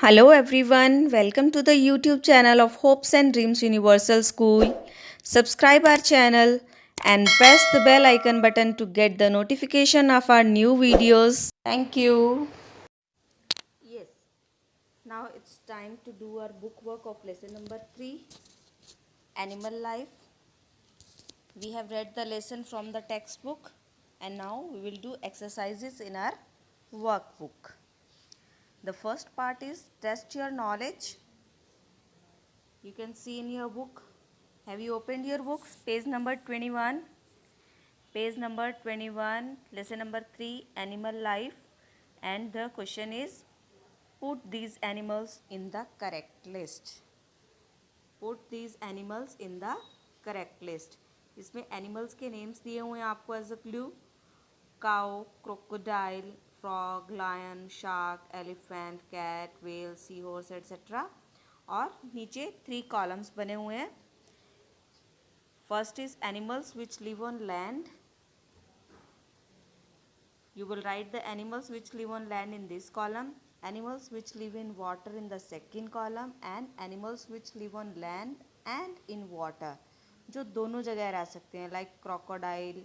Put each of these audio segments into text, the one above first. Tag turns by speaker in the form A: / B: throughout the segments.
A: Hello everyone, welcome to the YouTube channel of Hopes and Dreams Universal School. Subscribe our channel and press the bell icon button to get the notification of our new videos. Thank you. Yes, now it's time to do our book work of lesson number 3, Animal Life. We have read the lesson from the textbook and now we will do exercises in our workbook. The first part is test your knowledge. You can see in your book. Have you opened your books? Page number 21. Page number 21, lesson number 3, Animal Life. And the question is, put these animals in the correct list. Put these animals in the correct list. इसमें animals के names दिए हुए हैं आपको as a clue. Cow, crocodile, frog, lion, shark, elephant, cat, whale, seahorse, etc. और नीचे 3 columns बने हुए हैं. First is animals which live on land. You will write the animals which live on land in this column, animals which live in water in the second column, and animals which live on land and in water. जो दोनों जगह रह सकते हैं, like crocodile,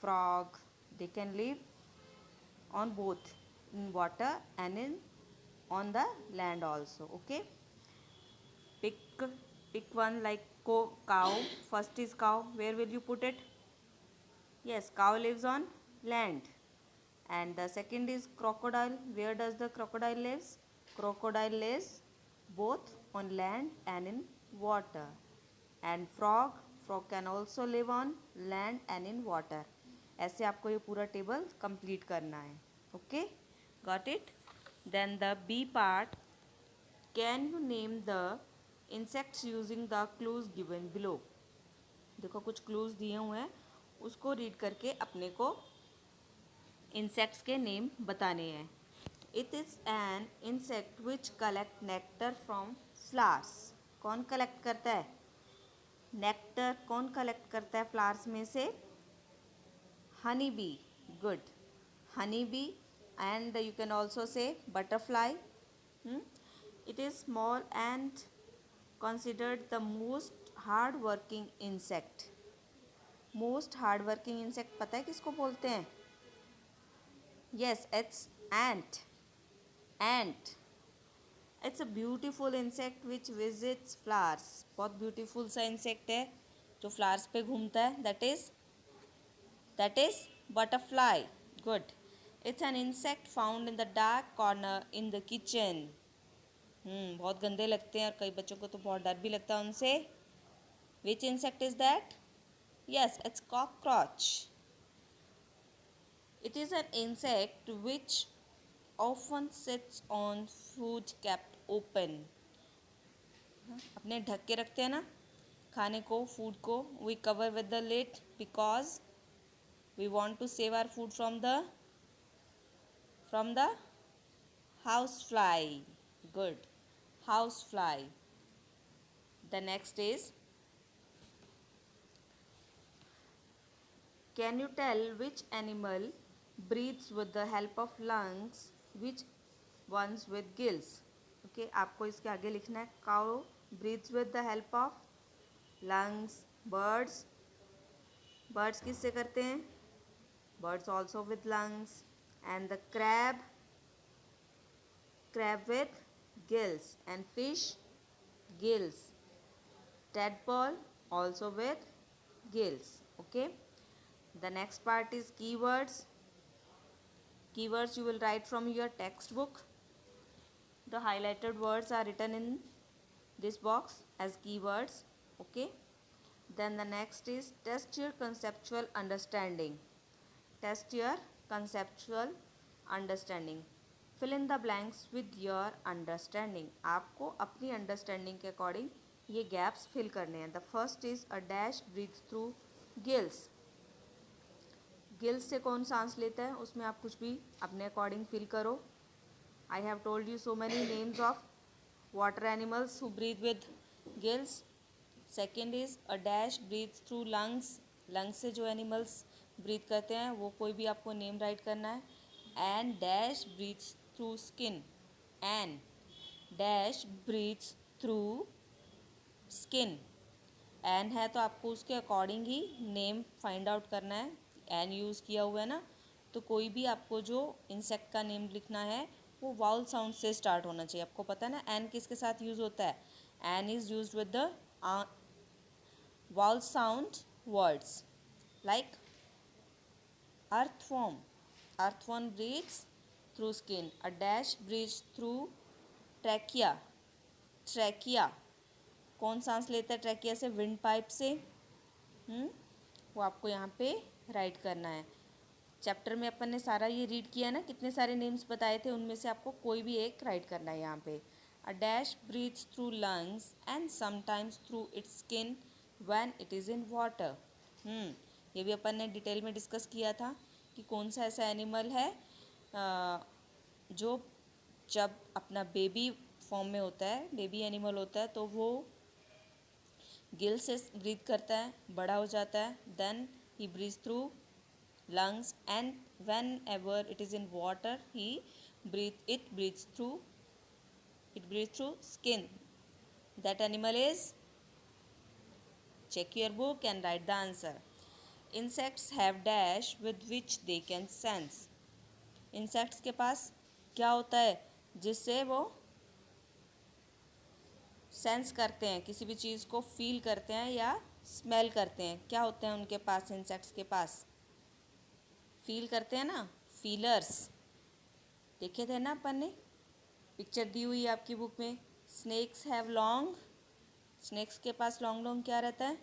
A: frog, they can live on both in water and in on the land also. Okay, pick one like cow. First is cow. Where will you put it? Yes, cow lives on land. And the second is crocodile. Where does the crocodile lives? Crocodile lives both on land and in water. And frog can also live on land and in water. ऐसे आपको ये पूरा table complete करना है. Okay, got it? Then the B part. Can you name the insects using the clues given below? देखो कुछ clues दिए हुए हैं, उसको रीड करके अपने को इंसेक्ट्स के नेम बताने हैं. It is an insect which collect nectar from flowers. कौन कलेक्ट करता है नेक्टर? कौन कलेक्ट करता है फ्लावर्स में से? Honey bee. Good, honey bee. And you can also say butterfly. It is small and considered the most hard working insect. Most hard working insect पता है किसको बोलते हैं? Yes, it's ant. Ant. It's a beautiful insect which visits flowers. बहुत beautiful सा insect है जो flowers पे घूमता है. That is butterfly. Good. It's an insect found in the dark corner in the kitchen. बहुत गंदे लगते हैं और कई बच्चों को तो बहुत डर भी लगता है उनसे. Which insect is that? Yes, it's cockroach. It is an insect which often sits on food kept open. अपने ढक के रखते हैं ना खाने को, फूड को. We cover with the lid because we want to save our food from the house fly. Good, house fly. The next is, can you tell which animal breathes with the help of lungs, which ones with gills? Okay, आपको इसके आगे लिखना है. Cow breathes with the help of lungs. birds किससे करते हैं? birds also with lungs. and the crab with gills. and fish, gills. tadpole also with gills. Okay, the next part is keywords. Keywords you will write from your textbook. The highlighted words are written in this box as keywords. Okay, then the next is test your conceptual understanding. Test your conceptual understanding. Fill in the blanks with your understanding. आपको अपनी understanding के according ये gaps fill करने हैं. The first is a dash breathes through gills. Gills से कौन सांस लेता है? उसमें आप कुछ भी अपने अकॉर्डिंग फिल करो. I have told you so many names of water animals who breathe with gills. Second is a dash breathes through lungs. Lungs से जो एनिमल्स ब्रीथ करते हैं वो कोई भी आपको नेम राइट करना है. And dash breathes through skin. Dash breathes through skin. An है तो आपको उसके अकॉर्डिंग ही नेम फाइंड आउट करना है। एन यूज़ किया हुआ है ना, तो कोई भी आपको जो इंसेक्ट का नेम लिखना है वो वाउल साउंड से स्टार्ट होना चाहिए। आपको पता है ना एन किसके साथ यूज़ होता है? An is used with the vowel sound words like earthworm. Earthworm breathes through skin. A dash breathes through trachea. Trachea कौन सांस लेता है ट्रैकिया से? विंड पाइप से। वो आपको यहाँ पे राइट करना है। चैप्टर में अपन ने सारा ये रीड किया ना, कितने सारे नेम्स बताए थे, उनमें से आपको कोई भी एक राइट करना है यहाँ पे। A dash breathes through lungs and sometimes through its skin when it is in water. ये भी अपन ने डिटेल में डिस्कस किया था कि कौन सा ऐसा एनिमल है जो जब अपना बेबी फॉर्म में होता है, बेबी एनिमल होता है, तो वो गिल से ब्रीथ करता है, बड़ा हो जाता है, देन ही breathe through lungs, and whenever it is in water he breathes through skin. That animal is, check your book and write the answer. Insects have dash with which they can sense. Insects के पास क्या होता है जिससे वो sense करते हैं, किसी भी चीज़ को फील करते हैं या स्मेल करते हैं? क्या होते हैं उनके पास? इंसेक्ट्स के पास फील करते हैं ना, फीलर्स। देखे थे ना अपन ने, पिक्चर दी हुई है आपकी बुक में। स्नेक्स हैव लॉन्ग, स्नेक्स के पास लॉन्ग लॉन्ग क्या रहता है?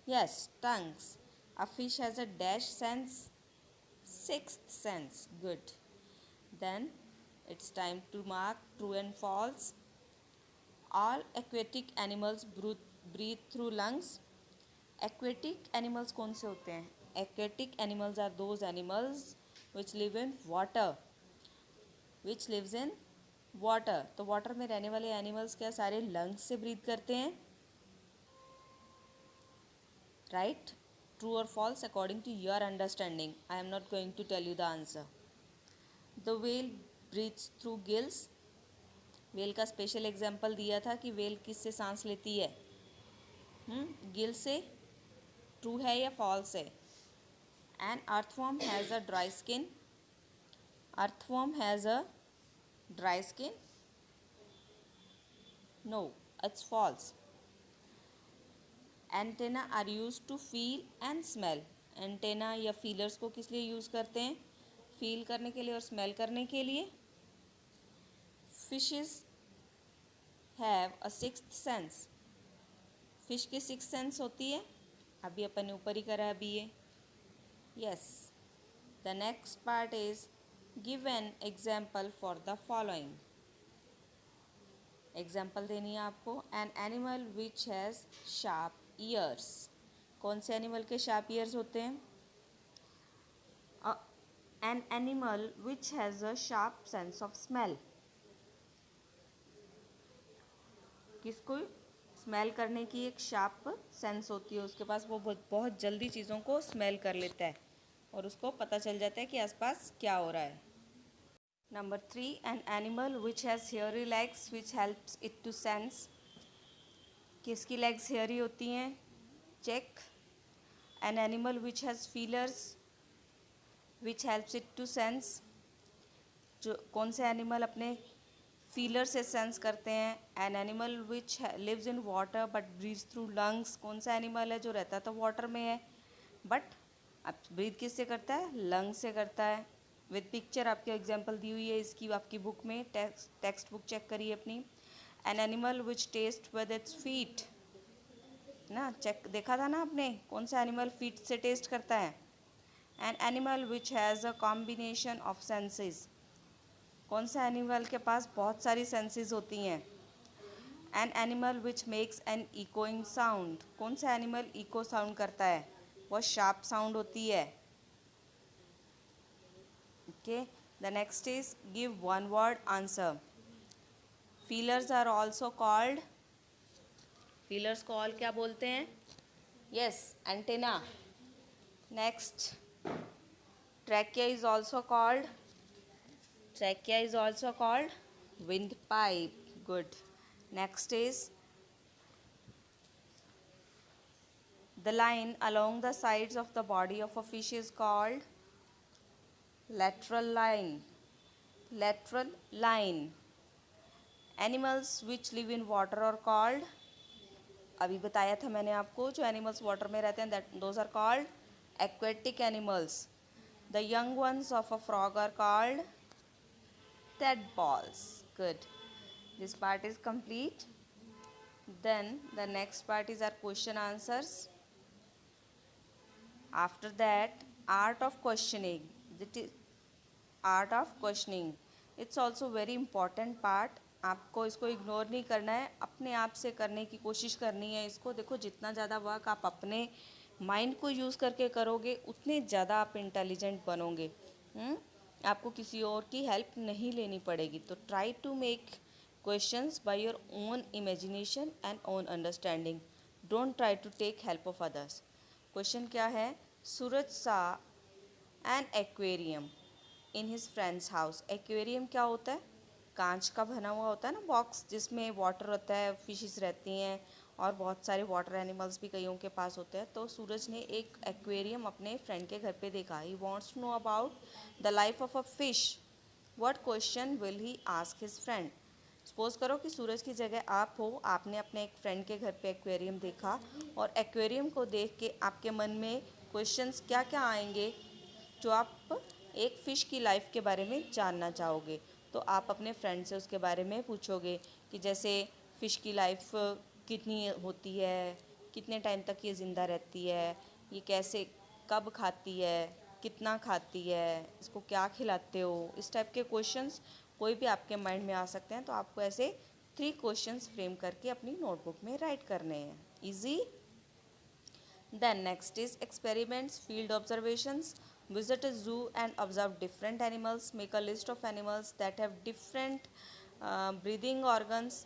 A: Yes, tongues. A fish has a dash sense, sixth sense. Good. Then it's time to mark true and false. All aquatic animals breathe through lungs. Aquatic animals कौन से होते हैं? Aquatic animals are those animals which live in water. Which lives in water. तो water में रहने वाले animals क्या सारे लंग्स से ब्रीथ करते हैं? राइट? ट्रू और false according to your understanding. I am not going to tell you the answer. The whale breathes through gills. Whale का स्पेशल एग्जाम्पल दिया था कि वेल किससे सांस लेती है? गिल से। ट्रू है या फॉल्स है? An earthworm has a dry skin. Earthworm has a dry skin. No, it's false. Antenna are used to feel and smell. Antenna या feelers को किस लिए यूज़ करते हैं? फील करने के लिए और स्मेल करने के लिए। Fishes have a sixth sense. Fish की सिक्स सेंस होती है, अभी अपन ने ऊपर ही करा अभी ये। Yes. The next part is give an example for the following. Example देनी है आपको। An animal which has sharp ears. कौन से एनिमल के शार्प ईयर्स होते हैं? An animal which has a sharp sense of smell. किसको स्मेल करने की एक शार्प सेंस होती है उसके पास, वो बहुत जल्दी चीज़ों को स्मेल कर लेता है और उसको पता चल जाता है कि आसपास क्या हो रहा है। Number 3, an animal which has hairy legs which helps it to sense. किसकी लेग्स हेयरी होती हैं? Check. An animal which has feelers which helps it to sense. जो कौन से एनिमल अपने फीलर से सेंस करते हैं? An animal which lives in water but breathes through lungs. कौन सा एनिमल है जो रहता तो वाटर में है बट अब ब्रीथ किससे करता है? लंग्स से करता है। विद पिक्चर आपकी एग्जांपल दी हुई है इसकी आपकी बुक में, टेक्स्ट बुक चेक करिए अपनी। An animal which taste with its feet ना, चेक देखा था ना आपने, कौन सा एनिमल फीट से टेस्ट करता है? N animal which has a combination of senses. कौन सा एनिमल के पास बहुत सारी सेंसेस होती हैं? An animal which makes an echoing sound. कौन सा एनिमल इको साउंड करता है? वो शार्प साउंड होती है। Okay, the next is give one word answer. Feelers are also called, feelers को ऑल क्या बोलते हैं? Yes, antenna. Next, trachea is also called, trachea is also called windpipe. Good. Next is the line along the sides of the body of a fish is called lateral line. Lateral line. Animals which live in water are called, अभी बताया था मैंने आपको, जो animals water में रहते हैं that those are called aquatic animals. The young ones of a frog are called tadpoles. Good. This part is complete. Then the next part is our question answers. After that, art of questioning. That is art of questioning. It's also very important part. आपको इसको ignore नहीं करना है, अपने आप से करने की कोशिश करनी है इसको. देखो जितना ज़्यादा वर्क आप अपने माइंड को यूज़ करके करोगे उतने ज़्यादा आप इंटेलिजेंट बनोगे. आपको किसी और की हेल्प नहीं लेनी पड़ेगी. तो try to make questions by your own imagination and own understanding. Don't try to take help of others. Question क्या है? Suraj saw an aquarium in his friends house. Aquarium क्या होता है? कांच का बना हुआ होता है ना बॉक्स, जिसमें वाटर होता है, फिशेस रहती हैं और बहुत सारे वाटर एनिमल्स भी कईयों के पास होते हैं. तो सूरज ने एक एक्वेरियम अपने फ्रेंड के घर पे देखा. He wants to know about the life of a fish. What question will he ask his friend. Suppose करो कि सूरज की जगह आप हो, आपने अपने एक फ्रेंड के घर पे एक्वेरियम देखा और एक्वेरियम को देख के आपके मन में क्वेश्चंस क्या क्या आएंगे जो आप एक फ़िश की लाइफ के बारे में जानना चाहोगे. तो आप अपने फ्रेंड से उसके बारे में पूछोगे कि जैसे फ़िश की लाइफ कितनी होती है, कितने टाइम तक ये ज़िंदा रहती है, ये कैसे कब खाती है, कितना खाती है, इसको क्या खिलाते हो. इस टाइप के क्वेश्चंस कोई भी आपके माइंड में आ सकते हैं. तो आपको ऐसे 3 क्वेश्चंस फ्रेम करके अपनी नोटबुक में राइट करने हैं. Easy. Then next is experiments, field observations. Visit a zoo and observe different animals. Make a list of animals that have different breathing organs.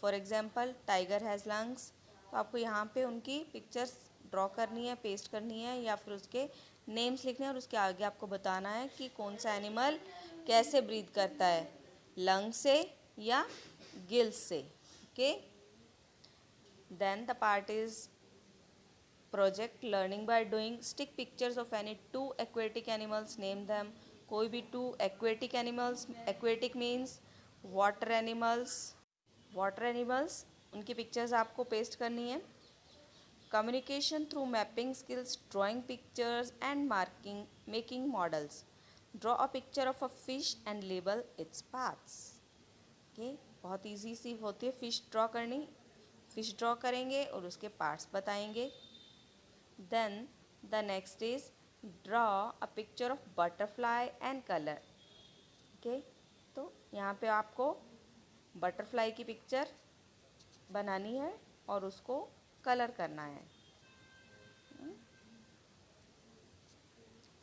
A: For example, tiger has lungs. तो आपको यहाँ पे उनकी pictures draw करनी है, paste करनी है या फिर उसके नेम्स लिखने हैं और उसके आगे आपको बताना है कि कौन सा एनिमल कैसे ब्रीथ करता है, लंग से या गिल्स से. Okay. Then the part is project learning by doing. Stick pictures of any 2 aquatic animals, name them. कोई भी 2 aquatic animals. Aquatic means water animals. Water animals, उनकी पिक्चर्स आपको पेस्ट करनी है. Communication through mapping skills, drawing pictures and marking, making models. Draw a picture of a fish and label its parts. Okay. बहुत easy सी होती है fish draw करनी. Fish draw करेंगे और उसके पार्ट्स बताएंगे. Then the next is draw a picture of butterfly and color. Okay, तो यहाँ पे आपको बटरफ्लाई की पिक्चर बनानी है और उसको कलर करना है.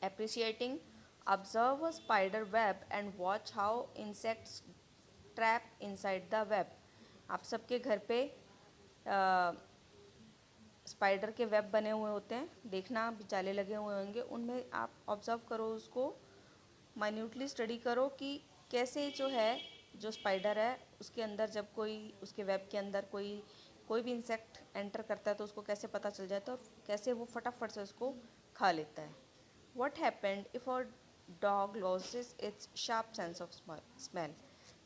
A: Appreciating, observe a spider web and watch how insects trap inside the web. आप सबके घर पे स्पाइडर के वेब बने हुए होते हैं, देखना जाले लगे हुए होंगे, उनमें आप ऑब्ज़र्व करो, उसको माइन्यूटली स्टडी करो कि कैसे जो है जो स्पाइडर है उसके अंदर जब कोई उसके वेब के अंदर कोई भी इंसेक्ट एंटर करता है तो उसको कैसे पता चल जाता है और कैसे वो फटाफट से उसको खा लेता है. What happened if a dog losses it's sharp sense of smell.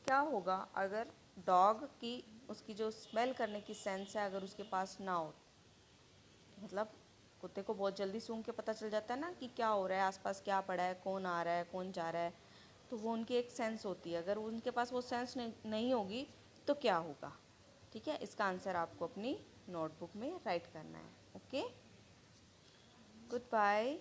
A: क्या होगा अगर डॉग की उसकी जो स्मेल करने की सेंस है अगर उसके पास ना हो. मतलब कुत्ते को बहुत जल्दी सूंघ के पता चल जाता है ना कि क्या हो रहा है, आसपास क्या पड़ा है, कौन आ रहा है, कौन जा रहा है. तो वो उनकी एक सेंस होती है. अगर उनके पास वो सेंस नहीं होगी तो क्या होगा. ठीक है. इसका आंसर आपको अपनी नोटबुक में राइट करना है. ओके. Good bye.